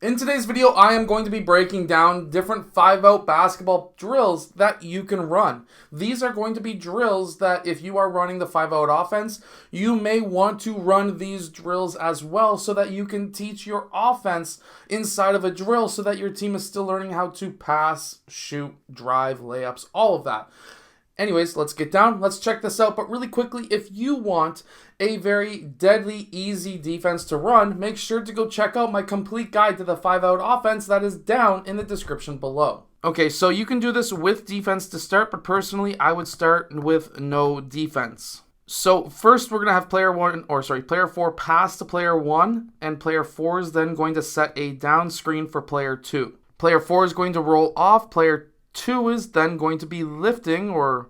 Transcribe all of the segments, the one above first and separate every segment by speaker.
Speaker 1: In today's video, I am going to be breaking down different 5-out basketball drills that you can run. These are going to be drills that if you are running the 5-out offense, you may want to run these drills as well so that you can teach your offense inside of a drill so that your team is still learning how to pass, shoot, drive, layups, all of that. Anyways, let's get down. Let's check this out. But really quickly, if you want a very deadly, easy defense to run, make sure to go check out my complete guide to the 5-out offense that is down in the description below. Okay, so you can do this with defense to start, but personally, I would start with no defense. So first, we're going to have player 4 pass to player 1, and player 4 is then going to set a down screen for player 2. Player 4 is going to roll off, player 2 is then going to be lifting or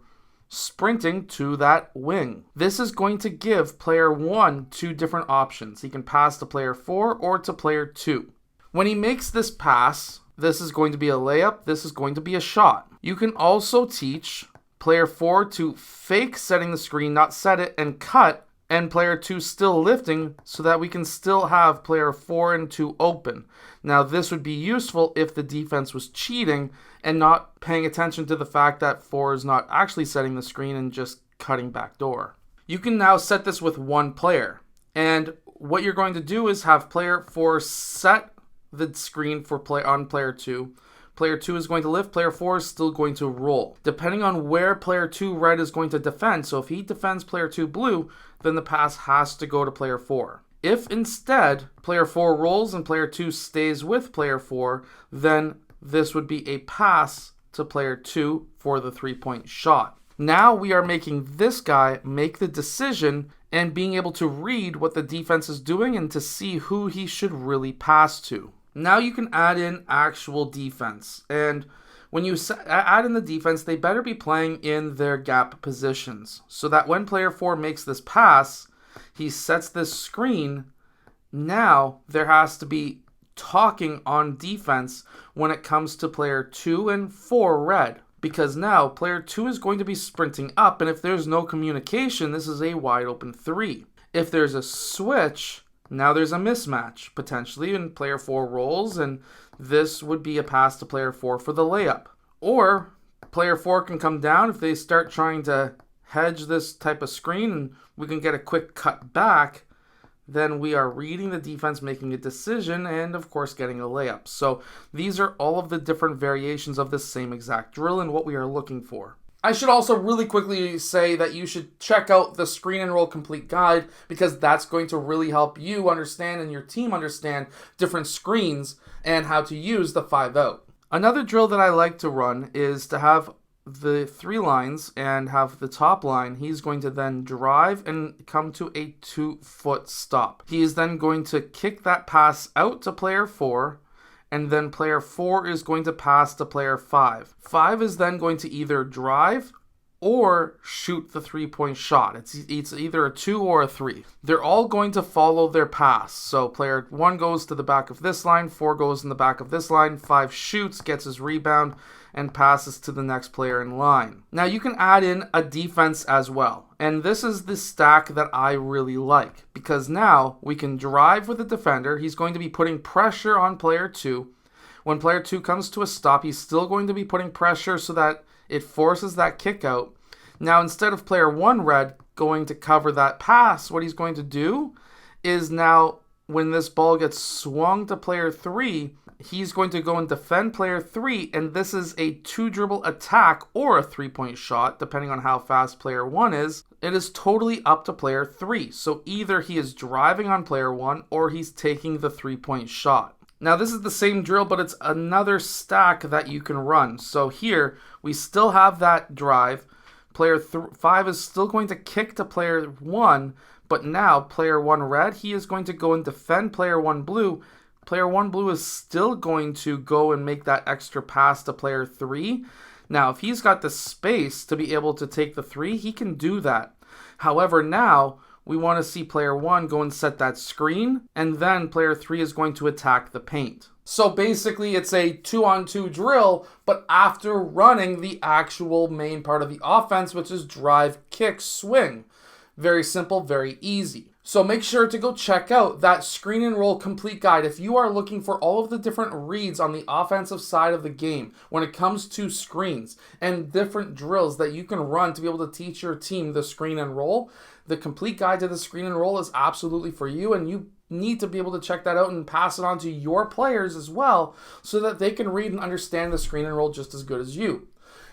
Speaker 1: sprinting to that wing. This is going to give player 1 two different options. He can pass to player 4 or to player 2. When he makes this pass, this is going to be a layup, this is going to be a shot. You can also teach player 4 to fake setting the screen, not set it, and cut, and player 2 still lifting so that we can still have player 4 and 2 open. Now this would be useful if the defense was cheating and not paying attention to the fact that 4 is not actually setting the screen and just cutting backdoor. You can now set this with one player, and what you're going to do is have player 4 set the screen for player 2. Player 2 is going to lift, player 4 is still going to roll. Depending on where player 2 red is going to defend, so if he defends player 2 blue, then the pass has to go to player 4. If instead player 4 rolls and player 2 stays with player 4, then this would be a pass to player 2 for the 3-point shot. Now we are making this guy make the decision and being able to read what the defense is doing and to see who he should really pass to. Now you can add in actual defense, and when you add in the defense, they better be playing in their gap positions so that when player 4 makes this pass, he sets this screen. Now there has to be talking on defense when it comes to player 2 and 4 red, because now player 2 is going to be sprinting up, and if there's no communication, this is a wide open 3. If there's a switch, now there's a mismatch, potentially, and player 4 rolls, and this would be a pass to player 4 for the layup. Or player 4 can come down if they start trying to hedge this type of screen, and we can get a quick cut back. Then we are reading the defense, making a decision, and of course getting a layup. So these are all of the different variations of this same exact drill and what we are looking for. I should also really quickly say that you should check out the Screen and Roll Complete Guide, because that's going to really help you understand and your team understand different screens and how to use the 5-out. Another drill that I like to run is to have the 3 lines and have the top line. He's going to then drive and come to a 2-foot stop. He is then going to kick that pass out to player 4, and then player 4 is going to pass to player 5. 5 is then going to either drive or shoot the 3-point shot. It's either a 2 or a 3. They're all going to follow their pass. So player 1 goes to the back of this line, 4 goes in the back of this line, 5 shoots, gets his rebound, and passes to the next player in line. Now you can add in a defense as well. And this is the stack that I really like, because now we can drive with the defender. He's going to be putting pressure on player 2. When player 2 comes to a stop, he's still going to be putting pressure so that it forces that kick out. Now instead of player 1 red going to cover that pass, what he's going to do is now when this ball gets swung to player 3, he's going to go and defend player 3, and this is a 2-dribble attack or a 3-point shot, depending on how fast player 1 is. It is totally up to player 3. So either he is driving on player 1 or he's taking the 3-point shot. Now this is the same drill, but it's another stack that you can run. So here we still have that drive. Player 5 is still going to kick to player 1, but now player 1 red, he is going to go and defend player 1 blue. Player 1 blue is still going to go and make that extra pass to player 3. Now, if he's got the space to be able to take the 3, he can do that. However, now we want to see player 1 go and set that screen, and then player 3 is going to attack the paint. So basically it's a 2-on-2 drill, but after running the actual main part of the offense, which is drive, kick, swing. Very simple, very easy. So make sure to go check out that Screen and Roll Complete Guide if you are looking for all of the different reads on the offensive side of the game when it comes to screens and different drills that you can run to be able to teach your team the screen and roll. The complete guide to the screen and roll is absolutely for you, and you need to be able to check that out and pass it on to your players as well so that they can read and understand the screen and roll just as good as you.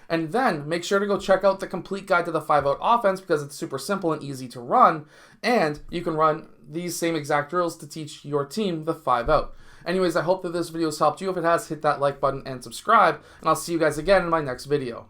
Speaker 1: And then make sure to go check out the complete guide to the 5-out offense because it's super simple and easy to run. And you can run these same exact drills to teach your team the 5-out. Anyways, I hope that this video has helped you. If it has, hit that like button and subscribe. And I'll see you guys again in my next video.